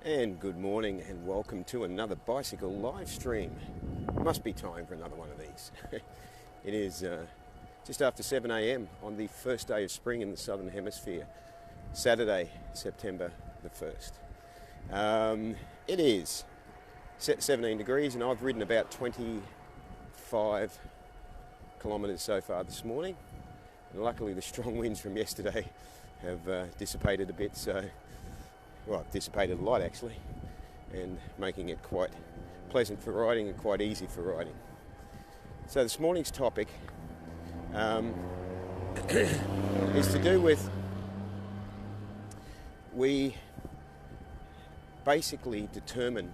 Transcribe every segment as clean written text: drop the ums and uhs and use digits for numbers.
And good morning and welcome to another bicycle live stream. Must be time for another one of these. It is just after 7 a.m. on the first day of spring in the Southern Hemisphere, Saturday, September the 1st. It is 17 degrees and I've ridden about 25 kilometres so far this morning. And luckily the strong winds from yesterday have dissipated a bit, dissipated a lot actually, and making it quite pleasant for riding and quite easy for riding. So this morning's topic is to do with, we basically determine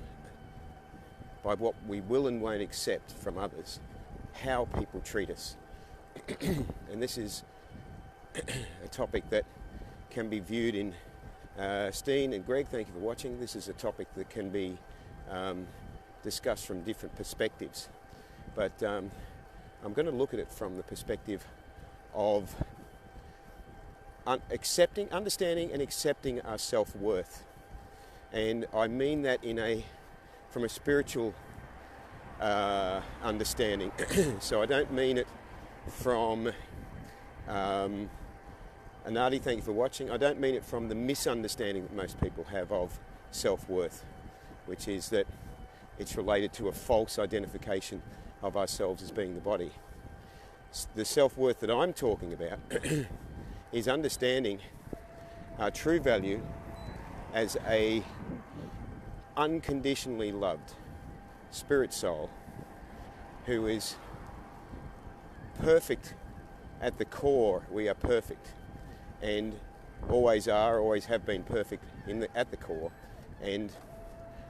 by what we will and won't accept from others how people treat us. And this is a topic that can be viewed in Steen and Greg, thank you for watching. This is a topic that can be discussed from different perspectives, but I'm going to look at it from the perspective of understanding and accepting our self-worth. And I mean that from a spiritual understanding. So I don't mean it from Anadi, thank you for watching. I don't mean it from the misunderstanding that most people have of self-worth, which is that it's related to a false identification of ourselves as being the body. The self-worth that I'm talking about is understanding our true value as a unconditionally loved spirit soul who is perfect at the core. We are perfect and always are, always have been perfect at the core, and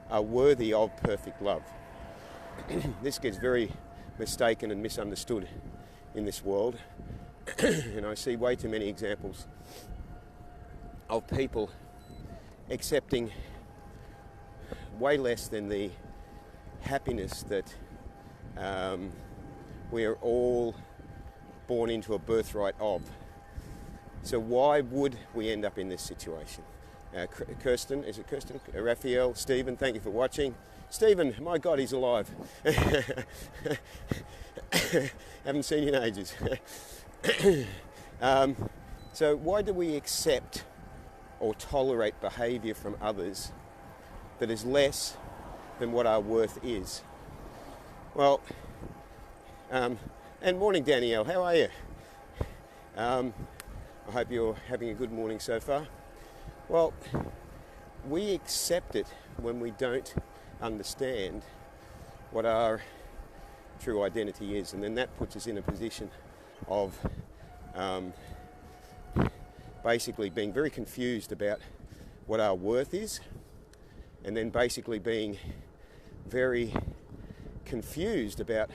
are worthy of perfect love. This gets very mistaken and misunderstood in this world, and I see way too many examples of people accepting way less than the happiness that we are all born into a birthright of. So why would we end up in this situation? Kirsten, is it Kirsten? Raphael, Stephen, thank you for watching. Stephen, my God, he's alive. Haven't seen you in ages. So why do we accept or tolerate behaviour from others that is less than what our worth is? Well, and morning Danielle, how are you? I hope you're having a good morning so far. Well, we accept it when we don't understand what our true identity is, and then that puts us in a position of basically being very confused about what our worth is, and then basically being very confused about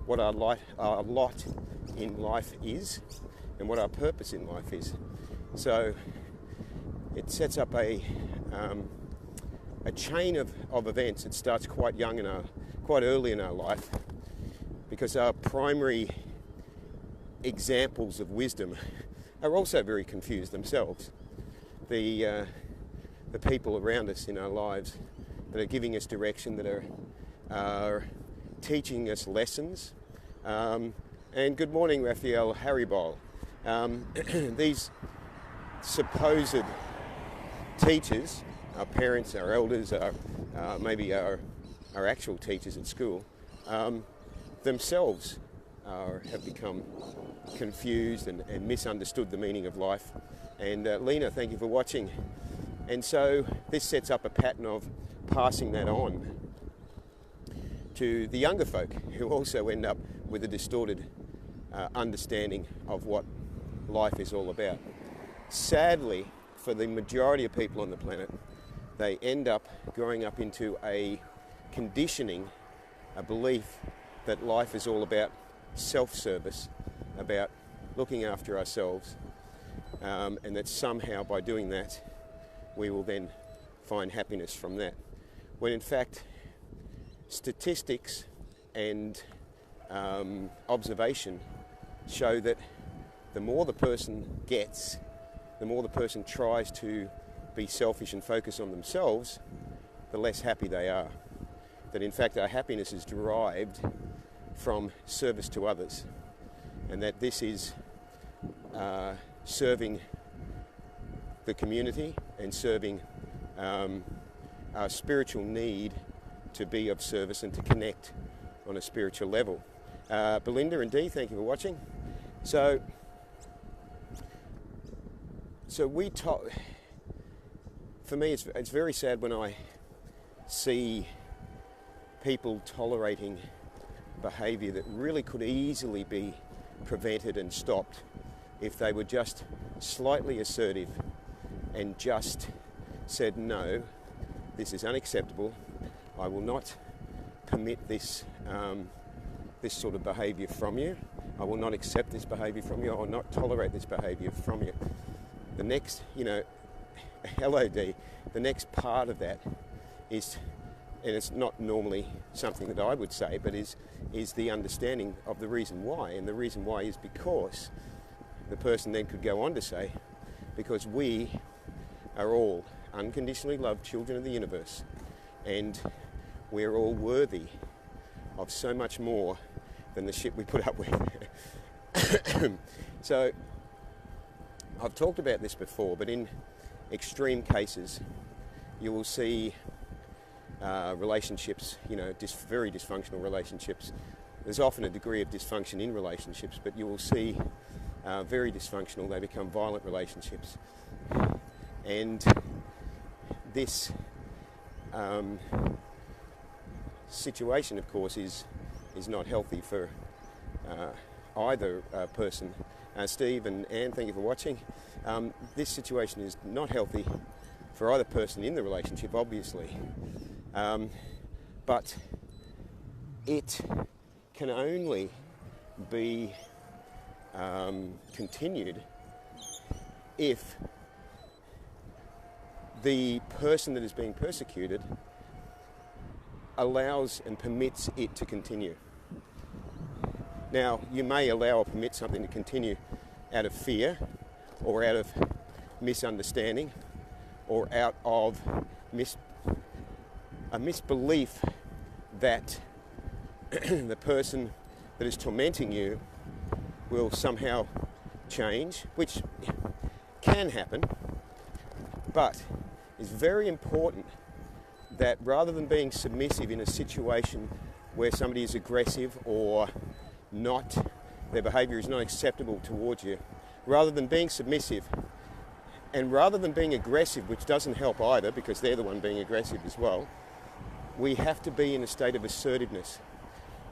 what our lot in life is and what our purpose in life is. So it sets up a chain of events. It starts quite early in our life, because our primary examples of wisdom are also very confused themselves. The people around us in our lives that are giving us direction, that are teaching us lessons. And good morning, Raphael Haribol. These supposed teachers, our parents, our elders, maybe our actual teachers at school, themselves have become confused and misunderstood the meaning of life. And Lena, thank you for watching. And so this sets up a pattern of passing that on to the younger folk, who also end up with a distorted understanding of what life is all about. Sadly, for the majority of people on the planet, they end up growing up into a conditioning, a belief that life is all about self-service, about looking after ourselves, and that somehow by doing that we will then find happiness from that. When in fact statistics and observation show that the more the person gets, the more the person tries to be selfish and focus on themselves, the less happy they are. That in fact our happiness is derived from service to others, and that this is serving the community and serving our spiritual need to be of service and to connect on a spiritual level. Belinda and Dee, thank you for watching. So for me, it's very sad when I see people tolerating behaviour that really could easily be prevented and stopped if they were just slightly assertive and just said, no, this is unacceptable. I will not permit this this sort of behaviour from you. I will not accept this behaviour from you. I will not tolerate this behaviour from you. The next, LOD, the next part of that is, and it's not normally something that I would say, but is the understanding of the reason why. And the reason why is because the person then could go on to say, because we are all unconditionally loved children of the universe, and we're all worthy of so much more than the shit we put up with. So I've talked about this before, but in extreme cases you will see relationships, very dysfunctional relationships. There's often a degree of dysfunction in relationships, but you will see very dysfunctional, they become violent relationships. And this situation, of course, is not healthy for either person. Steve and Anne, thank you for watching. This situation is not healthy for either person in the relationship, obviously. But it can only be continued if the person that is being persecuted allows and permits it to continue. Now, you may allow or permit something to continue out of fear, or out of misunderstanding, or out of a misbelief that the person that is tormenting you will somehow change, which can happen, but it's very important that rather than being submissive in a situation where somebody is aggressive or not, their behaviour is not acceptable towards you, rather than being submissive and rather than being aggressive, which doesn't help either because they're the one being aggressive as well, we have to be in a state of assertiveness.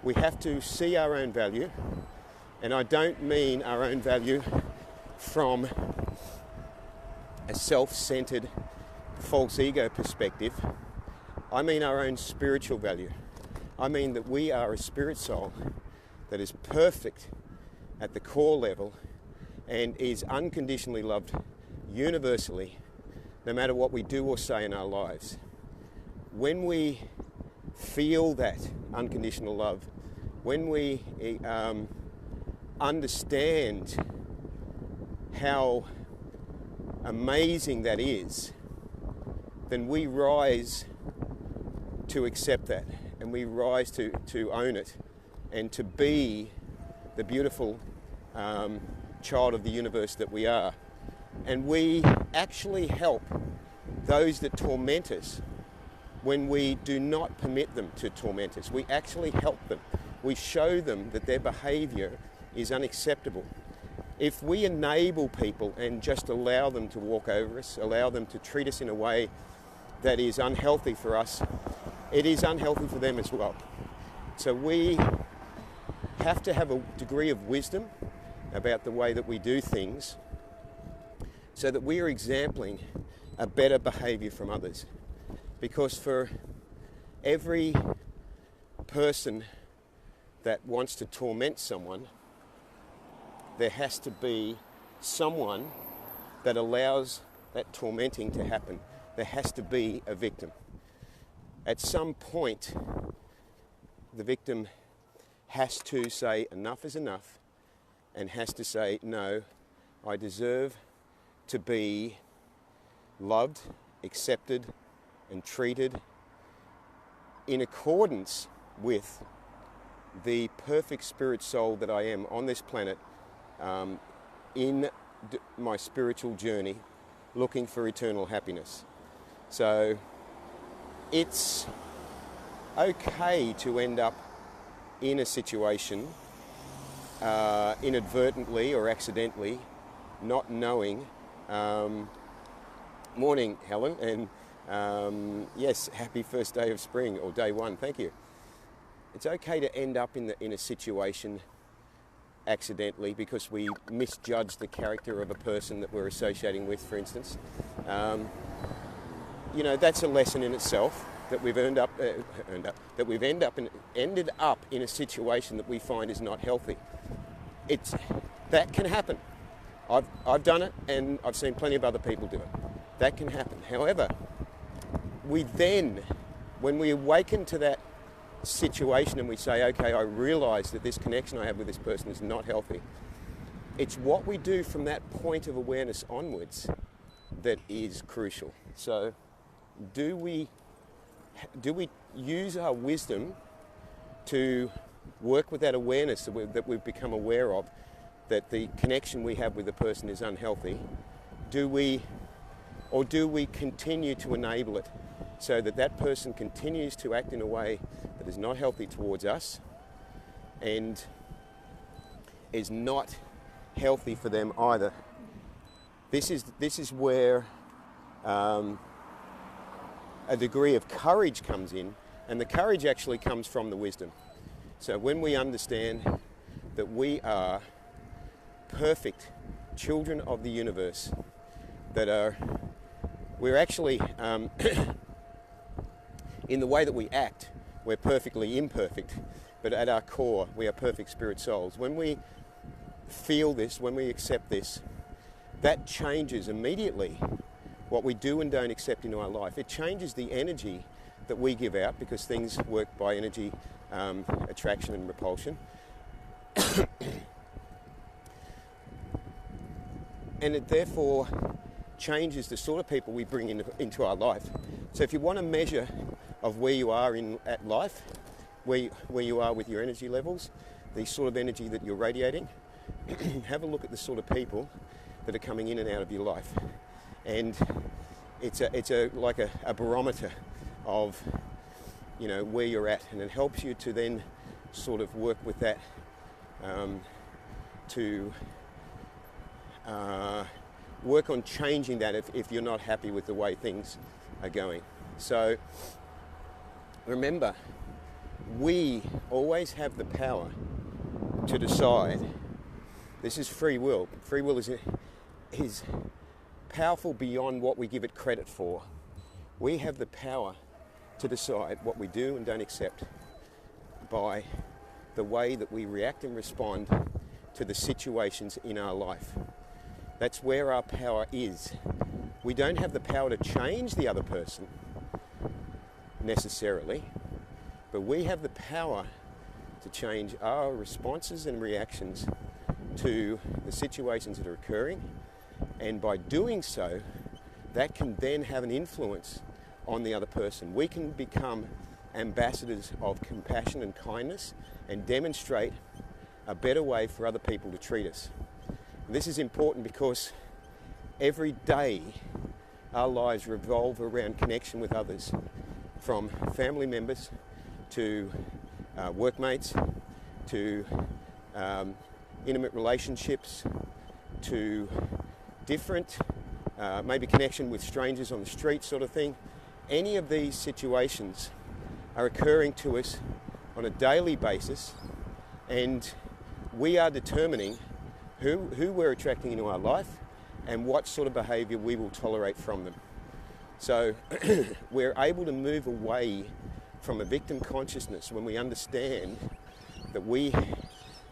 We have to see our own value, and I don't mean our own value from a self-centered, false ego perspective. I mean our own spiritual value. I mean that we are a spirit soul that is perfect at the core level and is unconditionally loved universally, no matter what we do or say in our lives. When we feel that unconditional love, when we understand how amazing that is, then we rise to accept that, and we rise to own it and to be the beautiful child of the universe that we are. And we actually help those that torment us when we do not permit them to torment us. We actually help them. We show them that their behaviour is unacceptable. If we enable people and just allow them to walk over us, allow them to treat us in a way that is unhealthy for us, it is unhealthy for them as well. So we have to have a degree of wisdom about the way that we do things so that we are exempling a better behaviour from others. Because for every person that wants to torment someone, there has to be someone that allows that tormenting to happen. There has to be a victim. At some point, the victim has to say enough is enough and has to say, no, I deserve to be loved, accepted and treated in accordance with the perfect spirit soul that I am on this planet, in my spiritual journey, looking for eternal happiness. So it's okay to end up in a situation inadvertently or accidentally, not knowing. Morning, Helen, and yes, happy first day of spring, or day one, thank you. It's okay to end up in a situation accidentally because we misjudge the character of a person that we're associating with, for instance. That's a lesson in itself, that we've ended up in a situation that we find is not healthy. That can happen. I've done it, and I've seen plenty of other people do it. That can happen. However, when we awaken to that situation and we say, okay, I realise that this connection I have with this person is not healthy, it's what we do from that point of awareness onwards that is crucial. So do we use our wisdom to work with that awareness that we've become aware of, that the connection we have with the person is unhealthy? Do we continue to enable it so that person continues to act in a way that is not healthy towards us and is not healthy for them either? This is where a degree of courage comes in, and the courage actually comes from the wisdom. So when we understand that we are perfect children of the universe, we're actually, in the way that we act, we're perfectly imperfect, but at our core, we are perfect spirit souls. When we feel this, when we accept this, that changes immediately what we do and don't accept into our life. It changes the energy that we give out, because things work by energy, attraction and repulsion. And it therefore changes the sort of people we bring into our life. So if you want a measure of where you are at life, where you are with your energy levels, the sort of energy that you're radiating, have a look at the sort of people that are coming in and out of your life. And it's like a barometer of where you're at, and it helps you to then sort of work with that to work on changing that if you're not happy with the way things are going. So remember, we always have the power to decide. This is free will. Free will is powerful beyond what we give it credit for. We have the power to decide what we do and don't accept by the way that we react and respond to the situations in our life. That's where our power is. We don't have the power to change the other person necessarily, but we have the power to change our responses and reactions to the situations that are occurring, and by doing so, that can then have an influence on the other person. We can become ambassadors of compassion and kindness and demonstrate a better way for other people to treat us. This is important because every day our lives revolve around connection with others, from family members to workmates to intimate relationships to different, maybe connection with strangers on the street sort of thing. Any of these situations are occurring to us on a daily basis, and we are determining who we're attracting into our life and what sort of behaviour we will tolerate from them. So we're able to move away from a victim consciousness when we understand that we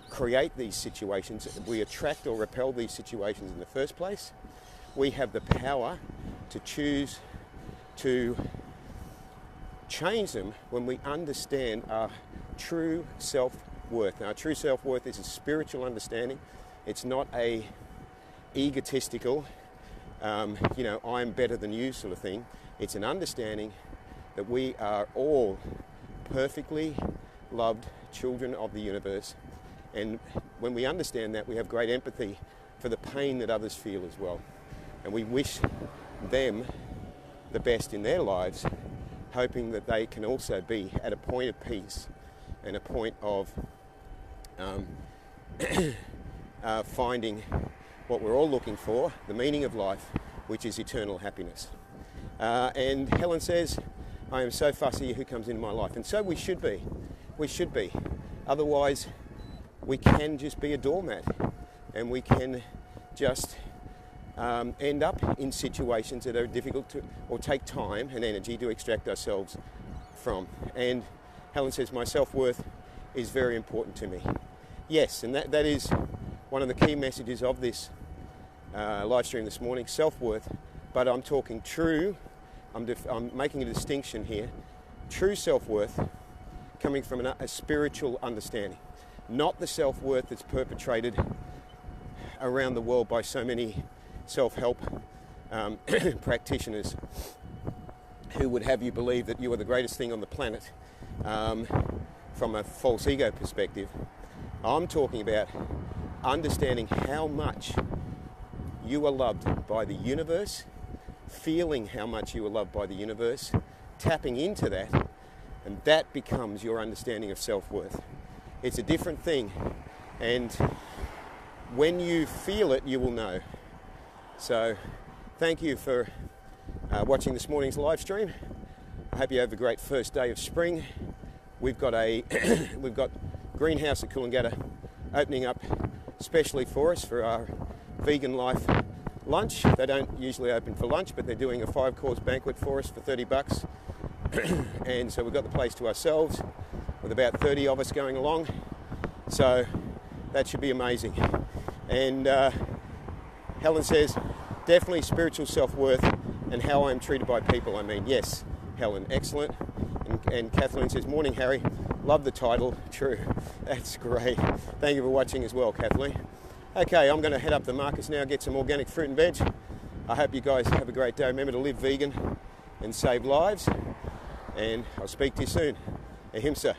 create these situations, we attract or repel these situations in the first place. We have the power to choose to change them when we understand our true self-worth. Now, our true self-worth is a spiritual understanding. It's not a egotistical, I'm better than you sort of thing. It's an understanding that we are all perfectly loved children of the universe. And when we understand that, we have great empathy for the pain that others feel as well. And we wish them the best in their lives, hoping that they can also be at a point of peace and a point of finding what we're all looking for, the meaning of life, which is eternal happiness. And Helen says, I am so fussy who comes into my life. And so we should be. We should be. Otherwise, we can just be a doormat, and we can just end up in situations that are difficult to, or take time and energy to extract ourselves from. And Helen says, my self-worth is very important to me. Yes, and that is one of the key messages of this live stream this morning, self-worth, but I'm talking true, I'm making a distinction here, true self-worth coming from a spiritual understanding, not the self-worth that's perpetrated around the world by so many self-help practitioners who would have you believe that you are the greatest thing on the planet from a false ego perspective. I'm talking about understanding how much you are loved by the universe, feeling how much you are loved by the universe, tapping into that, and that becomes your understanding of self-worth. It's a different thing, and when you feel it, you will know. So thank you for watching this morning's live stream. I hope you have a great first day of spring. We've got Greenhouse at Coolangatta opening up specially for us for our vegan life lunch. They don't usually open for lunch, but they're doing a 5-course banquet for us for $30. And so we've got the place to ourselves with about 30 of us going along. So that should be amazing. And Helen says, definitely spiritual self-worth and how I'm treated by people. I mean, yes, Helen, excellent. And Kathleen says, morning, Harry. Love the title. True. That's great. Thank you for watching as well, Kathleen. Okay, I'm going to head up the markets now, get some organic fruit and veg. I hope you guys have a great day. Remember to live vegan and save lives. And I'll speak to you soon. Ahimsa.